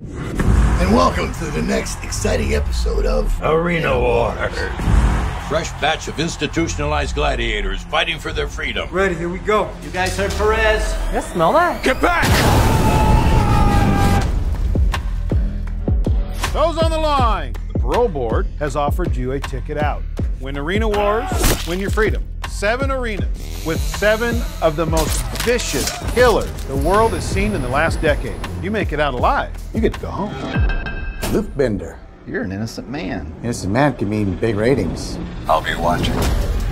And welcome to the next exciting episode of Arena War. Fresh batch of institutionalized gladiators fighting for their freedom. Ready, here we go. You guys heard Perez? Yes, smell that. Get back! Those on the line. The parole board has offered you a ticket out. Win Arena Wars, win your freedom. 7 arenas with 7 of the most vicious killers the world has seen in the last decade. You make it out alive, you get to go home. Luke Bender. You're an innocent man. Innocent man can mean big ratings. I'll be watching.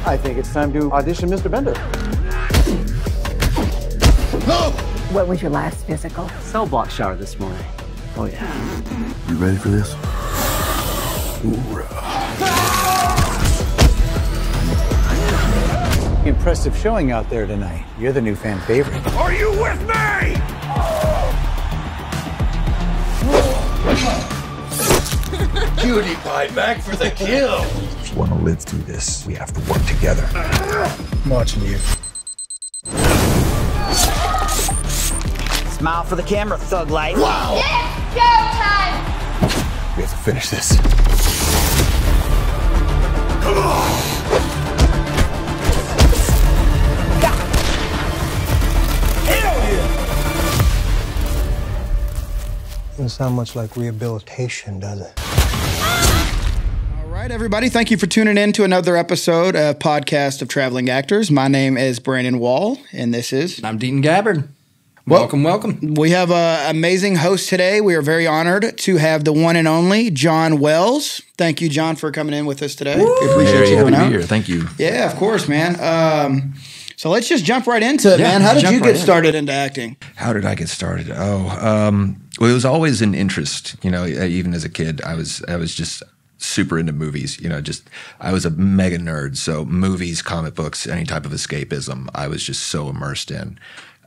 I think it's time to audition Mr. Bender. No! What was your last physical? Cell block shower this morning. Oh, yeah. You ready for this? Impressive showing out there tonight. You're the new fan favorite. Are you with me? Cutie pie back for the kill. If you want to live through this, we have to work together. I'm watching you. Smile for the camera, thug life. Wow! It's showtime! We have to finish this. Come on! Doesn't sound much like rehabilitation, does it? All right, everybody. Thank you for tuning in to another episode of Podcast of Traveling Actors. My name is Brandon Wall, and this is... I'm Deaton Gabbard. Welcome, welcome. We have an amazing host today. We are very honored to have the one and only John Wells. Thank you, John, for coming in with us today. We appreciate you coming out. Here. Thank you. Yeah, of course, man. So let's just jump right into it, man. How did you get started into acting? How did I get started? Well, it was always an interest. You know, even as a kid, I was just super into movies. You know, I was a mega nerd. So movies, comic books, any type of escapism, I was just so immersed in.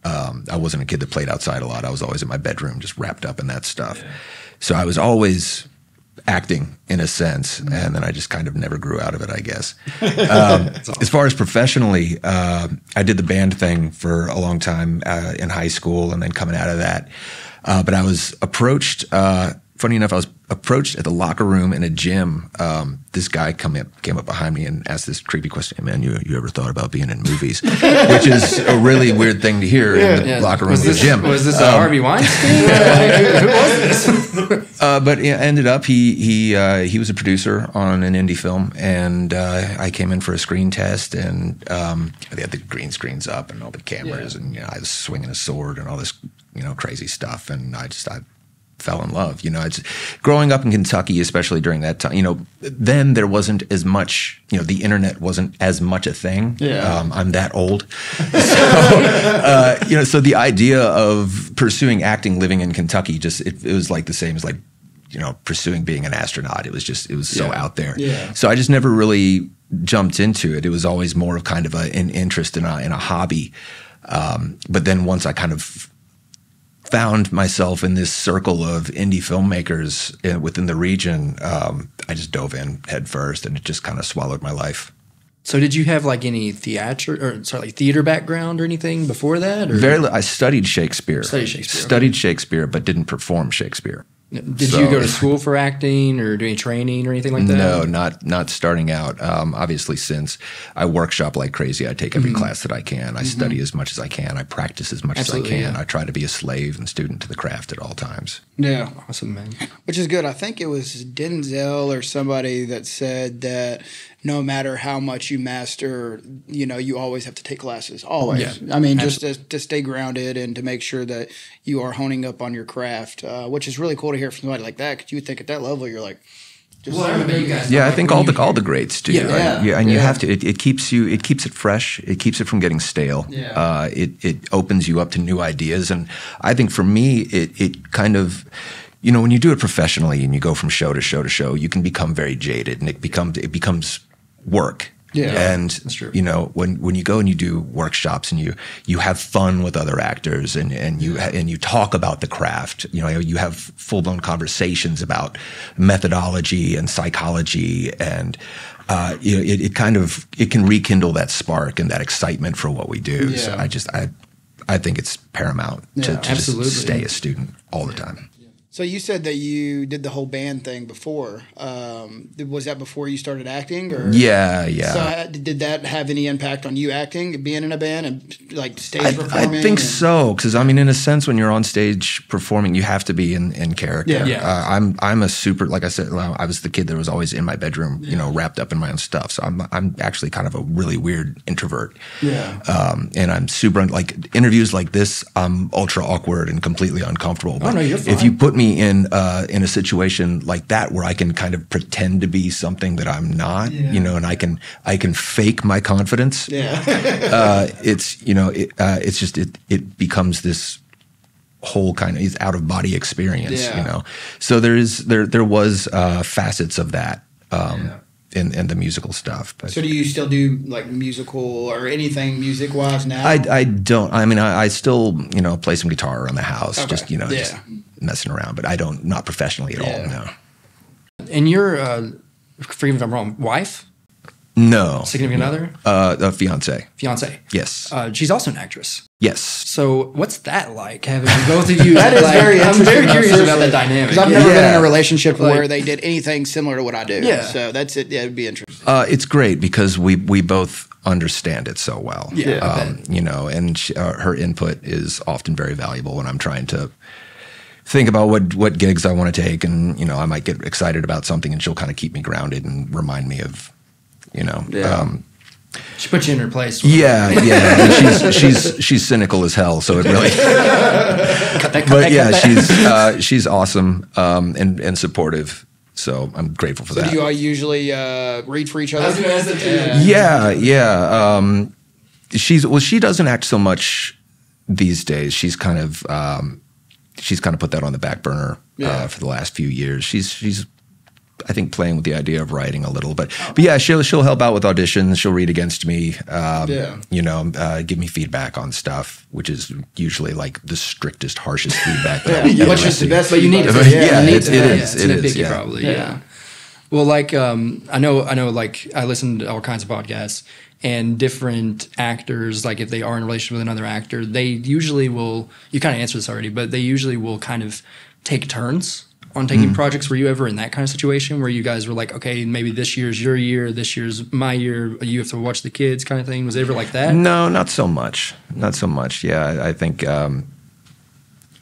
I wasn't a kid that played outside a lot. I was always in my bedroom, just wrapped up in that stuff. Yeah. So I was always acting in a sense, and then I just kind of never grew out of it, I guess. Awesome. As far as professionally, I did the band thing for a long time in high school, and then coming out of that. But I was approached, funny enough, I was approached at the locker room in a gym. This guy came up behind me and asked this creepy question, hey, man, you ever thought about being in movies? Which is a really weird thing to hear in the locker room of the gym. Was this a Harvey Weinstein? Who was this? But yeah, ended up, he was a producer on an indie film, and I came in for a screen test, and they had the green screens up and all the cameras, and I was swinging a sword and all this crazy stuff, and I fell in love. It's growing up in Kentucky, especially during that time. Then there wasn't as much. The internet wasn't as much a thing. Yeah. I'm that old, so so the idea of pursuing acting, living in Kentucky, it was like the same as pursuing being an astronaut. It was so out there. Yeah. So I just never really jumped into it. It was always more of kind of an interest in a hobby. But then once I kind of found myself in this circle of indie filmmakers within the region, I just dove in head first, and it just kind of swallowed my life. So did you have any theater background or anything before that? Or? I studied Shakespeare. Studied Shakespeare, but didn't perform Shakespeare. Did you go to school for acting or do any training or anything like that? No, not starting out. Obviously, since I workshop like crazy, I take every class that I can. I study as much as I can. I practice as much as I can. I try to be a slave and student to the craft at all times. Yeah. Awesome, man. Which is good. I think it was Denzel or somebody that said that no matter how much you master, you always have to take classes. Always. Yeah. I mean, just to stay grounded and to make sure that you are honing up on your craft, which is really cool to hear from somebody like that, because you think at that level, you're like, I think all the greats do. And you have to. It keeps it fresh. It keeps it from getting stale. Yeah. It opens you up to new ideas, and I think for me, it kind of. When you do it professionally and you go from show to show to show, you can become very jaded, and it becomes work. Yeah, and that's true. When you go and you do workshops and you have fun with other actors and you talk about the craft, you have full blown conversations about methodology and psychology, and it can rekindle that spark and that excitement for what we do. Yeah. So I think it's paramount to just stay a student all the time. So you said that you did the whole band thing before. Was that before you started acting? Or? Yeah. So did that have any impact on you acting, being in a band and like stage performing? I think so, because I mean, in a sense, when you're on stage performing, you have to be in character. Yeah. I'm a super, like I said, I was the kid that was always in my bedroom, you know, wrapped up in my own stuff. So I'm actually kind of a really weird introvert. Yeah. And I'm super, like interviews like this, I'm ultra awkward and completely uncomfortable. But no, you're fine. if you put me in a situation like that where I can kind of pretend to be something that I'm not, you know, and I can fake my confidence. Yeah. It's, you know, it's just it becomes this whole kind of out of body experience, you know. So there was facets of that in the musical stuff. But so do you still do like musical or anything music wise now? I don't. I mean, I still, you know, play some guitar around the house, just, you know, just messing around, but I don't, not professionally at all. No. And you're, forgive me if I'm wrong, wife? No. Significant other? A fiance. Fiance. Yes. She's also an actress. Yes. So what's that like, having both of you? That is very interesting. I'm very curious about that dynamic. Because I've never been in a relationship where they did anything similar to what I do. Yeah. So that's it. Yeah, it'd be interesting. It's great because we both understand it so well. Yeah. You know, and her input is often very valuable when I'm trying to think about what gigs I want to take, and you know, I might get excited about something, and she'll kind of keep me grounded and remind me of, you know. She puts you in her place. Yeah. And she's cynical as hell, so it really. She's awesome and supportive. So I'm grateful for that. So do you all usually read for each other? I was going to ask that too. Yeah. She doesn't act so much these days. She's kind of put that on the back burner for the last few years. She's I think playing with the idea of writing a little, but yeah, she'll help out with auditions. She'll read against me, you know, give me feedback on stuff, which is usually like the strictest, harshest feedback. Which is the best, but you need it. It is. Yeah. Probably. Yeah. Well, like I know. Like I listen to all kinds of podcasts, and different actors, like if they are in a relationship with another actor, they usually will. You kind of answered this already, but they usually will kind of take turns on taking projects. Were you ever in that kind of situation where you guys were like, okay, maybe this year's your year, this year's my year, you have to watch the kids kind of thing? Was it ever like that? No, not so much. Yeah, I think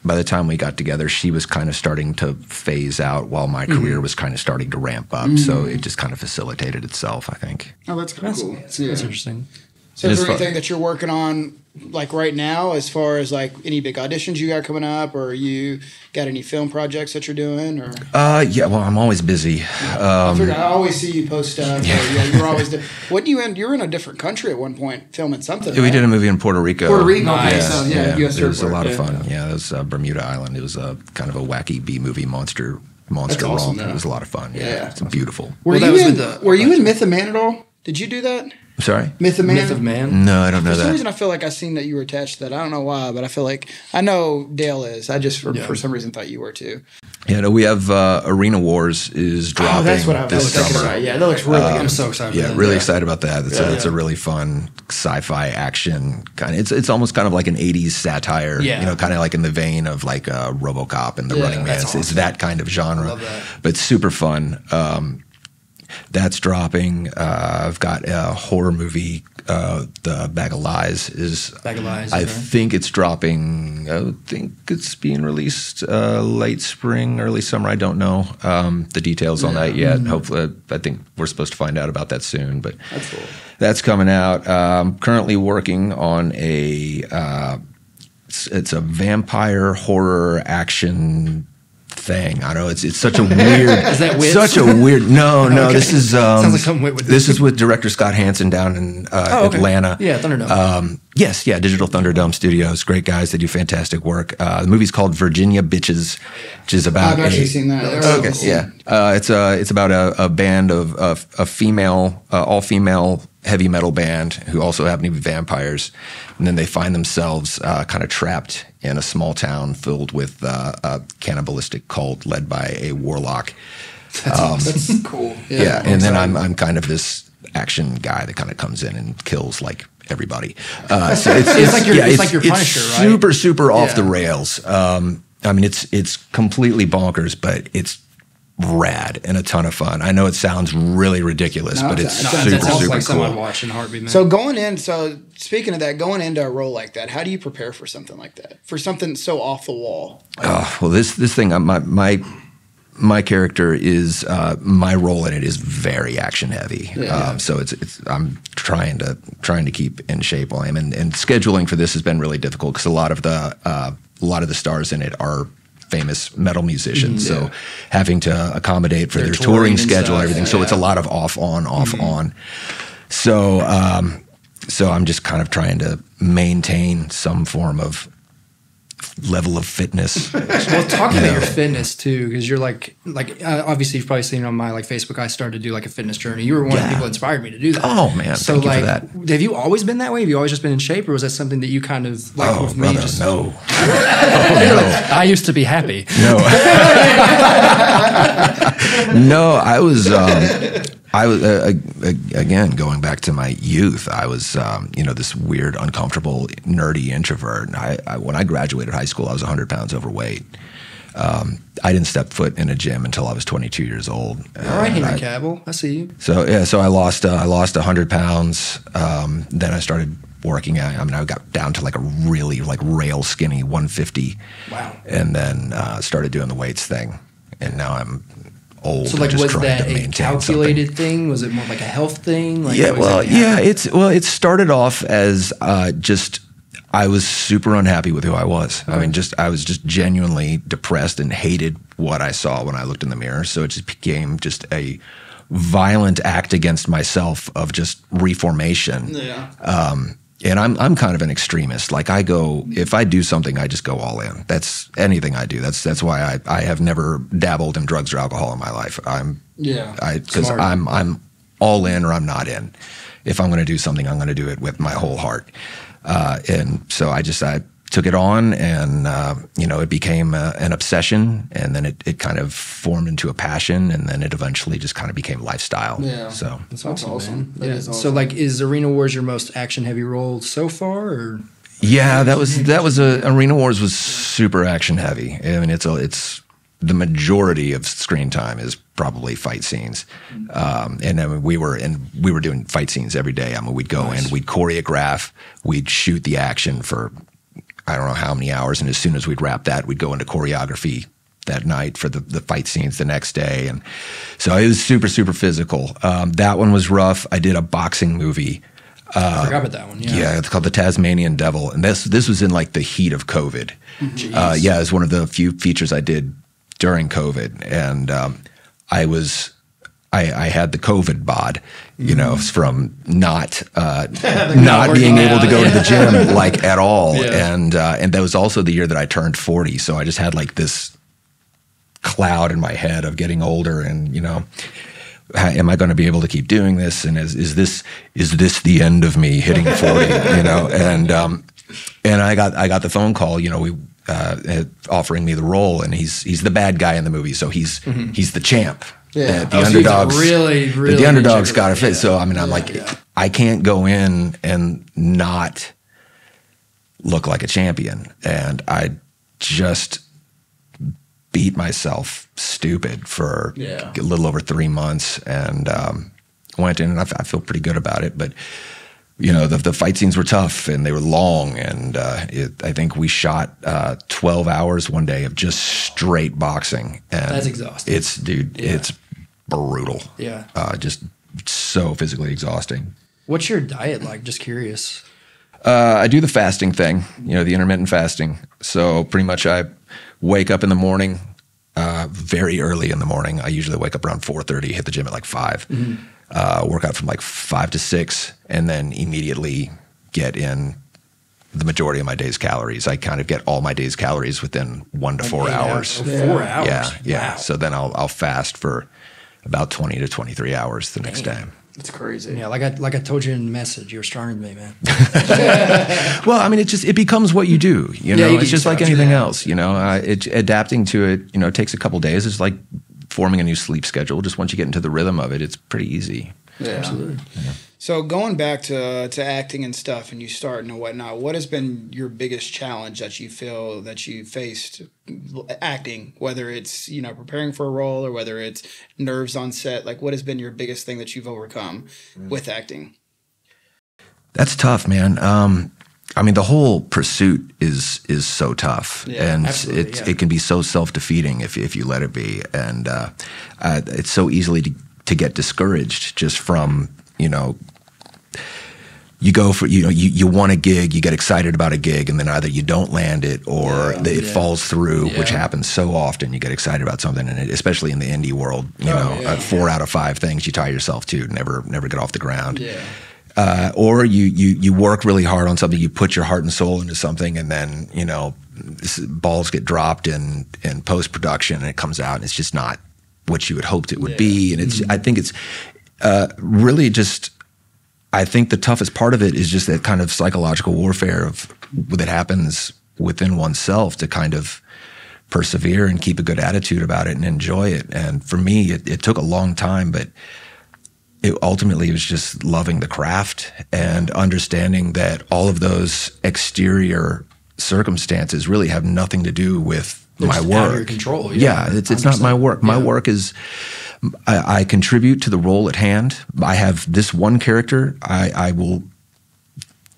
by the time we got together, she was kind of starting to phase out while my career was kind of starting to ramp up. So it just kind of facilitated itself, I think. Oh, that's kind of cool. That's interesting. So is there anything that you're working on like right now as far as like any big auditions you got coming up, or you got any film projects that you're doing? Or yeah, well, I'm always busy. I always see you post stuff. You're always you were in a different country at one point filming something. Yeah, we did a movie in Puerto Rico. Nice. It was a lot of fun. Yeah, it was Bermuda Island. It was a kind of a wacky B movie monster awesome, romp. It was a lot of fun. Yeah. It's beautiful. Were you in Myth of Man at all? Did you do that? I'm sorry? Myth of Man? Myth of Man? No, I don't know that. For some reason, I feel like I seen that you were attached to that. I don't know why, but I feel like I know Dale is. I just for some reason thought you were too. Yeah, no, we have Arena Wars is dropping that's what I was this thinking summer. about. Yeah, that looks really good. I'm so excited. Yeah, really excited about that. It's a really fun sci-fi action kind of. It's almost kind of like an 80s satire. Yeah. You know, kind of like in the vein of like RoboCop and The Running Man. Awesome. It's that kind of genre. Love that. But it's super fun. That's dropping. I've got a horror movie. The Bag of Lies is. Bag of Lies. I think it's dropping. I think it's being released late spring, early summer. I don't know the details on that yet. Hopefully, I think we're supposed to find out about that soon. But that's cool. That's coming out. Currently working on a. It's a vampire horror action thing. I know it's such a weird. Is that Wits? Such a weird. No. Okay. This is sounds like something with this is with director Scott Hansen down in Atlanta. Yeah, Thunderdome. Yes, Digital Thunderdome Studios. Great guys. They do fantastic work. The movie's called Virginia Bitches, which is about. I've actually seen that. Okay, yeah. It's about a band of a female, all female heavy metal band who also happen to be vampires, and then they find themselves kind of trapped in a small town filled with a cannibalistic cult led by a warlock. That's cool. Yeah, and then I'm kind of this action guy that kind of comes in and kills like everybody. So it's like your Punisher, right? Super off the rails. I mean, it's completely bonkers, but it's rad and a ton of fun. I know it sounds really ridiculous, but it's super like cool. I'd watch in a heartbeat, man. So speaking of that, going into a role like that, how do you prepare for something like that? For something so off the wall? Well, this thing, my character is my role in it is very action heavy. So it's I'm trying to keep in shape while I'm and scheduling for this has been really difficult because a lot of the stars in it are famous metal musicians, so having to accommodate for their touring schedule and everything. So it's a lot of off on. So I'm just kind of trying to maintain some form of level of fitness. Well, talk about your fitness too, because you're like obviously you've probably seen on my Facebook. I started to do like a fitness journey. You were one of the people that inspired me to do that. Oh man, so thank you for that. Have you always been that way? Have you always just been in shape, or was that something that you kind of like with me? Just no. I used to be happy. No, no, I was again going back to my youth. I was this weird, uncomfortable, nerdy introvert. And when I graduated high school, I was 100 pounds overweight. I didn't step foot in a gym until I was 22 years old. All right, Henry Cavill, I see you. So I lost 100 pounds. Then I started working out. I mean, I got down to like a really rail skinny 150. Wow. And then started doing the weights thing, and now I'm old. So like, was that a calculated thing? Was it more like a health thing? Like, it started off as just I was super unhappy with who I was. I mean, I was just genuinely depressed and hated what I saw when I looked in the mirror. So it just became just a violent act against myself of just reformation. Yeah. And I'm kind of an extremist. Like if I do something, I just go all in. That's anything I do. That's why I have never dabbled in drugs or alcohol in my life. Because I'm all in or I'm not in. If I'm going to do something, I'm going to do it with my whole heart. And so I took it on, and it became an obsession, and then it kind of formed into a passion, and then it eventually just kind of became lifestyle. Yeah, so that's awesome. That is awesome. So like, is Arena Wars your most action heavy role so far? Or yeah, Arena Wars was super action heavy. I mean, it's the majority of screen time is probably fight scenes, and I mean, we were doing fight scenes every day. I mean, we'd go in, we'd choreograph, we'd shoot the action for I don't know how many hours, and as soon as we'd wrap that, we'd go into choreography that night for the fight scenes the next day. And so it was super, super physical. That one was rough. I did a boxing movie. I forgot about that one. Yeah, it's called The Tasmanian Devil, and this was in like the heat of COVID. Yeah, it's one of the few features I did during COVID, and I had the COVID bod, from not being able to go to the gym like at all. Yeah. And that was also the year that I turned 40. So I just had like this cloud in my head of getting older, and am I going to be able to keep doing this? And is this the end of me hitting 40? And I got the phone call, offering me the role, and he's the bad guy in the movie, so he's the champ. Yeah. The underdogs really the underdogs got to fit. So I mean, I'm I can't go in and not look like a champion, and I just beat myself stupid for a little over 3 months, and went in, and I feel pretty good about it. But the fight scenes were tough, and they were long, and I think we shot 12 hours one day of just straight boxing. And that's exhausting. It's brutal. Yeah. Just so physically exhausting. What's your diet like? Just curious. I do the fasting thing, the intermittent fasting. So pretty much I wake up in the morning, very early in the morning. I usually wake up around 4:30, hit the gym at like 5. Work out from like 5 to 6, and then immediately get in the majority of my day's calories. I kind of get all my day's calories within 1 to 4 hours. 4 hours? Yeah. Wow. So then I'll fast for about 20 to 23 hours the next day. That's crazy. Yeah, like I told you in the message, you're stronger than me, man. Well, I mean, it becomes what you do. It's just like anything else. Adapting to it. Takes a couple days. It's like forming a new sleep schedule. Just once you get into the rhythm of it, it's pretty easy. Yeah. Absolutely. Yeah. So going back to acting and stuff, and you starting and whatnot, what has been your biggest challenge that you feel that you faced acting? Whether it's preparing for a role or whether it's nerves on set, like what has been your biggest thing that you've overcome with acting? That's tough, man. I mean, the whole pursuit is so tough, and it can be so self-defeating if you let it be, and it's so easily to get discouraged just from you go for you want a gig, you get excited about a gig, and then either you don't land it or it falls through, which happens so often. You get excited about something, and especially in the indie world, 4 out of 5 things you tie yourself to never get off the ground. Yeah. Or you work really hard on something, you put your heart and soul into something, and then balls get dropped in post production, and it comes out, and it's just not what you had hoped it would be. And I think it's really just. I think the toughest part of it is just that kind of psychological warfare that happens within oneself to kind of persevere and keep a good attitude about it and enjoy it. And for me, it took a long time, but ultimately it was just loving the craft and understanding that all of those exterior circumstances really have nothing to do with my work. Out of your control. Yeah, it's not my work. My work is. I contribute to the role at hand. I have this one character. I will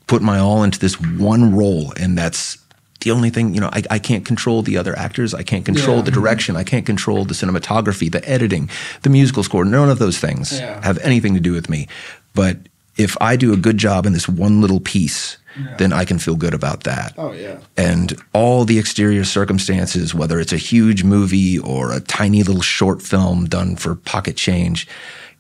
put my all into this one role, and that's the only thing. I can't control the other actors. I can't control the direction. I can't control the cinematography, the editing, the musical score. None of those things have anything to do with me. But if I do a good job in this one little piece, then I can feel good about that. Oh, yeah. And all the exterior circumstances, whether it's a huge movie or a tiny little short film done for pocket change,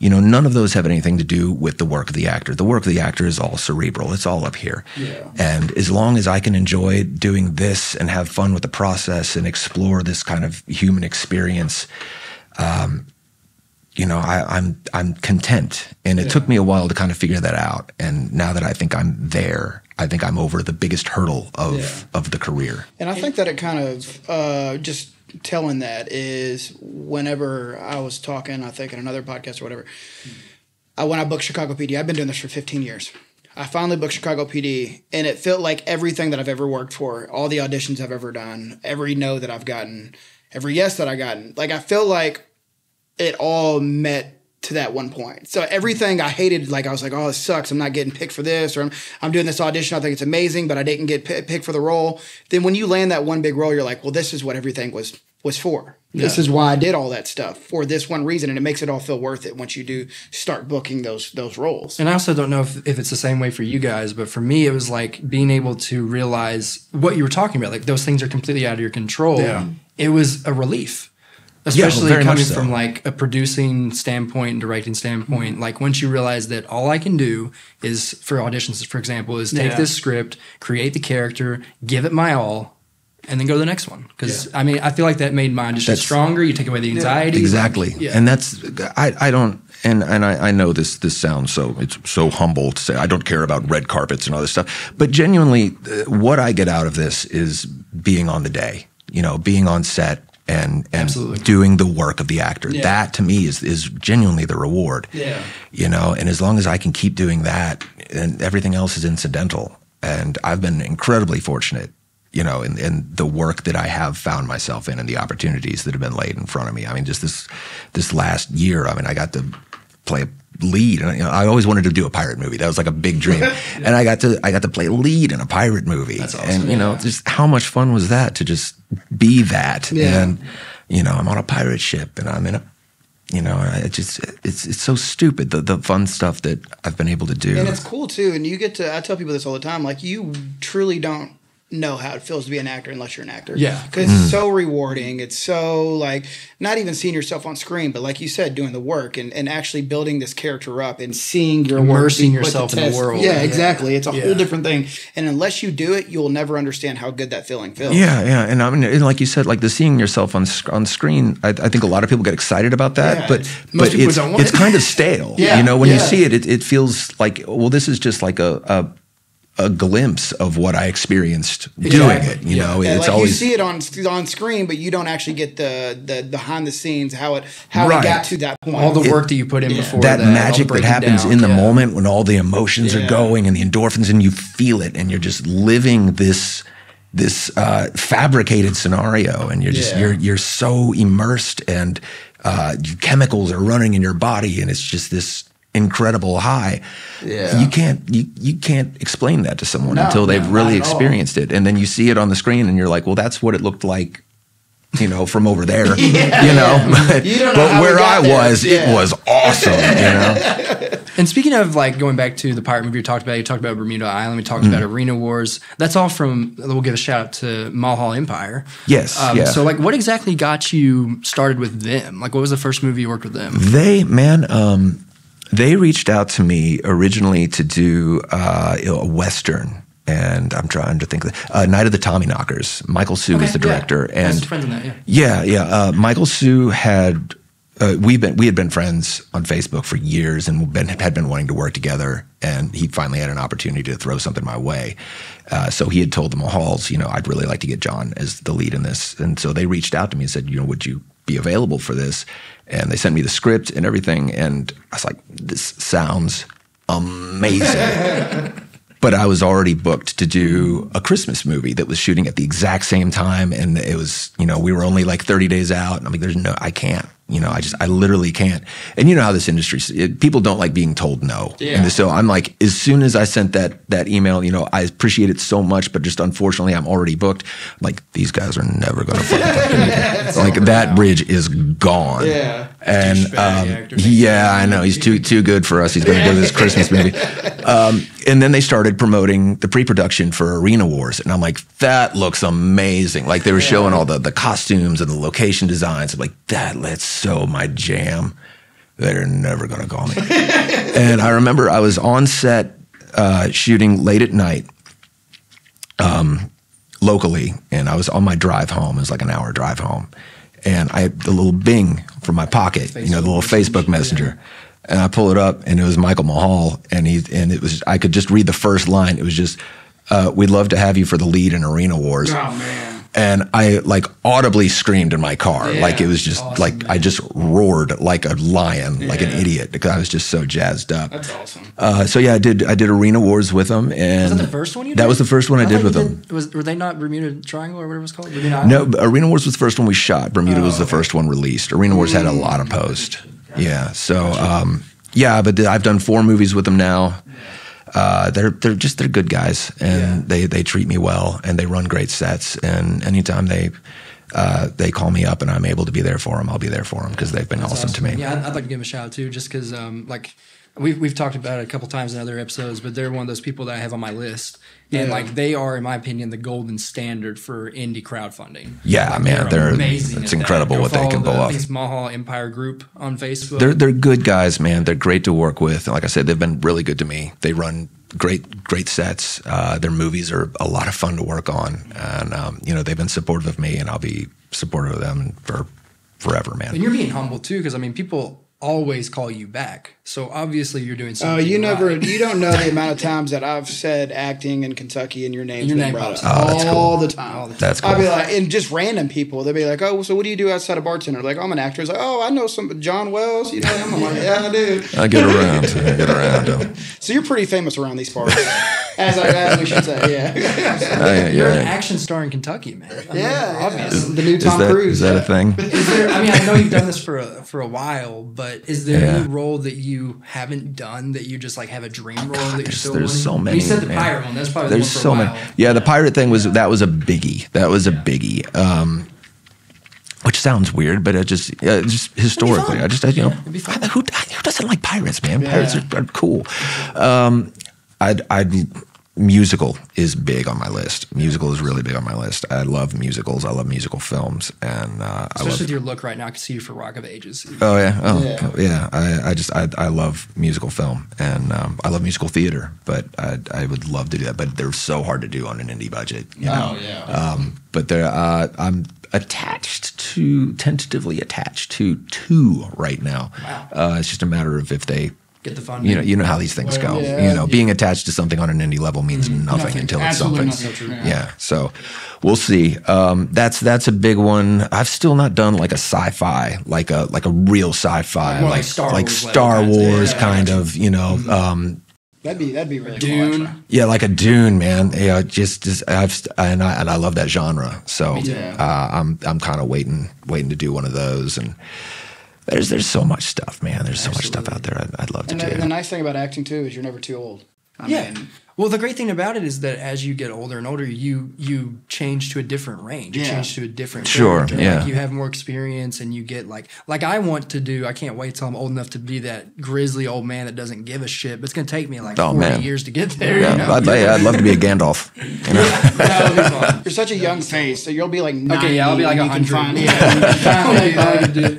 none of those have anything to do with the work of the actor. The work of the actor is all cerebral. It's all up here. Yeah. And as long as I can enjoy doing this and have fun with the process and explore this kind of human experience, I'm content. And it took me a while to kind of figure that out. And now that I think I'm there, I think I'm over the biggest hurdle of the career. And I think that it kind of just telling that is whenever I was talking, I think in another podcast or whatever, when I booked Chicago PD, I've been doing this for 15 years. I finally booked Chicago PD, and it felt like everything that I've ever worked for, all the auditions I've ever done, every no that I've gotten, every yes that I've gotten, like I feel like it all met to that one point. So everything I hated, like I was like, oh, this sucks. I'm not getting picked for this, or I'm doing this audition. I think it's amazing, but I didn't get picked for the role. Then when you land that one big role, you're like, well, this is what everything was for. Yeah. This is why I did all that stuff, for this one reason. And it makes it all feel worth it once you do start booking those roles. And I also don't know if it's the same way for you guys, but for me, it was like being able to realize what you were talking about. Like those things are completely out of your control. Yeah. It was a relief. Especially coming from like a producing standpoint and directing standpoint. Like once you realize that all I can do is, for auditions, for example, is take this script, create the character, give it my all, and then go to the next one. Because I mean, I feel like that made mine just stronger. You take away the anxiety. Exactly. And that's, I don't, and I know this sounds it's so humble to say, I don't care about red carpets and all this stuff. But genuinely, what I get out of this is being on the day, being on set, and doing the work of the actor. Yeah. That to me is genuinely the reward. Yeah. And as long as I can keep doing that, and everything else is incidental. And I've been incredibly fortunate, in the work that I have found myself in and the opportunities that have been laid in front of me. I mean, just this last year, I got to play a lead, and I always wanted to do a pirate movie. That was like a big dream. And I got to play a lead in a pirate movie. That's awesome. And just how much fun was that to just be that? And I'm on a pirate ship, and I'm in a it's so stupid, the fun stuff that I've been able to do. And it's cool too. And I tell people this all the time, like you truly don't know how it feels to be an actor unless you're an actor. Yeah. Because it's so rewarding. It's so like not even seeing yourself on screen, but like you said, doing the work and actually building this character up and seeing your immersing yourself in the world. Yeah, exactly. It's a whole different thing. And unless you do it, you'll never understand how good that feeling feels. Yeah, yeah. And I mean, like you said, like the seeing yourself on screen, I think a lot of people get excited about that, but it's kind of stale. When you see it, it feels like, well, this is just like a a glimpse of what I experienced doing it. You know, it's like always you see it on screen, but you don't actually get the behind the scenes how it got to that point. All the work that you put in before that magic that happens in the moment when all the emotions are going and the endorphins, and you feel it, and you're just living this fabricated scenario, and you're just you're so immersed, and chemicals are running in your body, and it's just this incredible high. You can't explain that to someone until they've really experienced it, and then you see it on the screen, and you're like, well, that's what it looked like, you know, from over there. You know, but where I was, it was awesome. You know. And speaking of like going back to the pirate movie you talked about Bermuda Island, we talked about Arena Wars. That's all from. We'll give a shout out to Mahal Empire. Yes. So like, what exactly got you started with them? Like, what was the first movie you worked with them? They reached out to me originally to do a Western, and I'm trying to think of Night of the Tommyknockers. Michael Sue was the director, and I was friends on that. Michael Sue had we had been friends on Facebook for years, and had been wanting to work together. And he finally had an opportunity to throw something my way. So he had told the Mahals, you know, I'd really like to get John as the lead in this. And so they reached out to me and said, you know, would you be available for this? And they sent me the script and everything. And I was like, this sounds amazing. But I was already booked to do a Christmas movie that was shooting at the exact same time. And it was, you know, we were only like 30 days out. And I'm like, I can't. You know, I literally can't. And you know how this industry, people don't like being told no. Yeah. And so I'm like, as soon as I sent that email, you know, I appreciate it so much, but just unfortunately I'm already booked. I'm like, these guys are never going to fucking talk to me. Like that bridge is gone. Yeah. And I know he's too good for us. He's going to do this Christmas movie. And then they started promoting the pre-production for Arena Wars, and I'm like, that looks amazing. Like they were showing all the costumes and the location designs. I'm like, that's so my jam. They're never going to call me. And I remember I was on set shooting late at night locally, and I was on my drive home. It was like an hour drive home. And I had the little bing from my pocket, you know, the little Facebook Messenger. And I pull it up, and it was Michael Mahal, and it was, I could just read the first line. It was just, we'd love to have you for the lead in Arena Wars. Oh, man. And I like audibly screamed in my car. Like it was just awesome, like, man. I just roared like a lion, like an idiot, because I was just so jazzed up. That's awesome. So yeah, I did Arena Wars with them. And was that the first one you did? That was the first one I did with them. Were they not Bermuda Triangle or whatever it was called? No, Arena Wars was the first one we shot. Bermuda was the first one released. Arena Wars had a lot of post. Yeah. So, but I've done 4 movies with them now. They're good guys, and they treat me well, and they run great sets. And anytime they call me up and I'm able to be there for them, I'll be there for them, because they've been awesome to me. Yeah, I'd like to give them a shout out too, just because like we've talked about it a couple times in other episodes, but they're one of those people that I have on my list. And like they are, in my opinion, the golden standard for indie crowdfunding. Yeah, like, man, they're amazing. It's incredible what they can pull off. I think it's Mahal Empire group on Facebook. They're good guys, man. They're great to work with. Like I said, they've been really good to me. They run great sets. Their movies are a lot of fun to work on, and you know, they've been supportive of me, and I'll be supportive of them for forever, man. And you're being humble too, because I mean, people always call you back. So obviously you're doing something. Oh, you don't know the amount of times that I've said acting in Kentucky and your name's been brought up all the time. That's cool. I'll be like, and just random people, they'll be like, oh, so what do you do outside of bartender? Like, I'm an actor. It's like, oh, I know some John Wells. You know him? I'm like, yeah, I do. I get around. So you're pretty famous around these parts, as we should say. Yeah. You're an action star in Kentucky, man. I mean, obviously. The new Tom Cruise. Is that a thing? I mean, I know you've done this for a while, but is there any role that you haven't done that you just like have a dream role that you're still There's so many. You said the pirate one. That's probably there's the one for so a while. many. Yeah, the pirate thing was a biggie. That was a biggie. Which sounds weird, but it just historically, who doesn't like pirates, man? Pirates are cool. Musical is big on my list. Musical is really big on my list. I love musicals. I love musical films, and especially with your look right now, I can see you for Rock of Ages. Oh yeah. I love musical film, and I love musical theater. But I would love to do that. But they're so hard to do on an indie budget. You know? But I'm tentatively attached to 2 right now. Wow. It's just a matter of if they get the funding. You know how these things go. Being attached to something on an indie level means nothing until it's something. Yeah. So we'll see. That's a big one. I've still not done like a sci-fi, like a real sci-fi, like Star Wars kind of. That'd be really Dune. cool. Yeah, like a Dune, man. Yeah, I love that genre. So I'm kind of waiting to do one of those. And there's so much stuff, man. There's so much stuff out there I'd love to do. And the nice thing about acting too is you're never too old. I mean, well, the great thing about it is that as you get older and older, you change to a different range. You change to a different character. Like you have more experience, and you get like I want to do. I can't wait till I'm old enough to be that grizzly old man that doesn't give a shit. But it's gonna take me like 40 years to get there. Yeah, I'd love to be a Gandalf. That would be fun. You're such a young face, so you'll be like 90. Okay, I'll be like 100.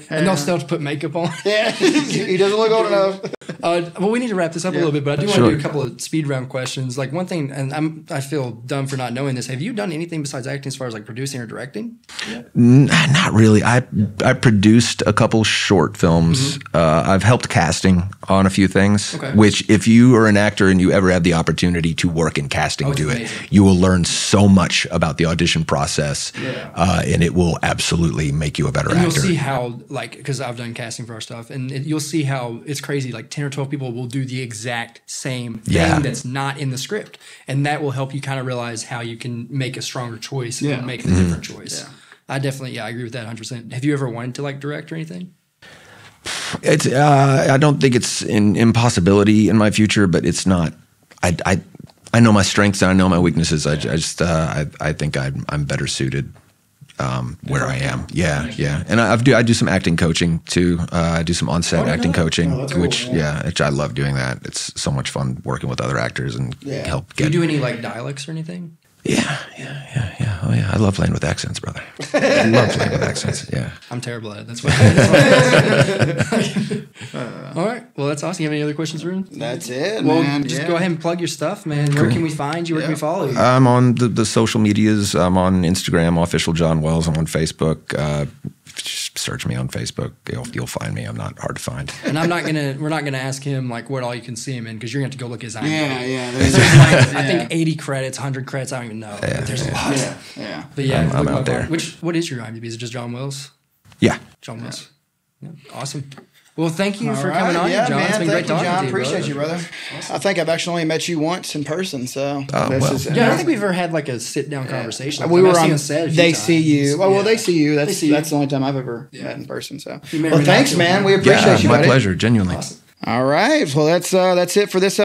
And they'll still have to put makeup on. Yeah, he doesn't look old enough. Well, we need to wrap this up a little bit, but I do want to do a couple of speed round questions. Like one thing, and I feel dumb for not knowing this. Have you done anything besides acting as far as like producing or directing? Not really. I produced a couple short films. I've helped casting on a few things, which if you are an actor and you ever have the opportunity to work in casting, do it. You will learn so much about the audition process, and it will absolutely make you a better actor. You'll see how, like, because I've done casting for our stuff, and you'll see how it's crazy. Like 10 or 12 people will do the exact same thing that's not in the script, and that will help you kind of realize how you can make a stronger choice and make a different choice. I definitely, I agree with that 100%. Have you ever wanted to like direct or anything? It's I don't think it's an impossibility in my future, but it's not. I know my strengths and I know my weaknesses. I think I'm better suited where I am. Yeah. And I do some acting coaching too. I do some on-set acting coaching, which I love doing that. It's so much fun working with other actors and help get. Do you do any like dialects or anything? Yeah. Oh yeah, I love playing with accents, brother. I love playing with accents. Yeah. I'm terrible at it. That's why. All right. Well, that's awesome. You have any other questions, Ruben? That's it, well, man. Just go ahead and plug your stuff, man. Where can we find you? Where can we follow you? I'm on the social medias. I'm on Instagram, Official John Wells. I'm on Facebook. Just search me on Facebook. You'll find me. I'm not hard to find. And we're not gonna ask him like what all you can see him in, because you're gonna have to go look his IMDb. There's like, I think 80 credits, 100 credits. I don't even know. But there's a lot. But I'm out there. What is your IMDb? Is it just John Wells? Yeah. John Wells. Yeah. Awesome. Well, thank you for coming on, John. Man, it's been great talking to you, Appreciate you, brother. Awesome. I think I've actually only met you once in person, so. I don't think we've ever had like a sit-down conversation. We were on set. They see you. Well, they see you. That's the only time I've ever met in person. So. Well, thanks, man. We appreciate you, buddy. My pleasure. Genuinely. Awesome. All right. Well, that's it for this episode.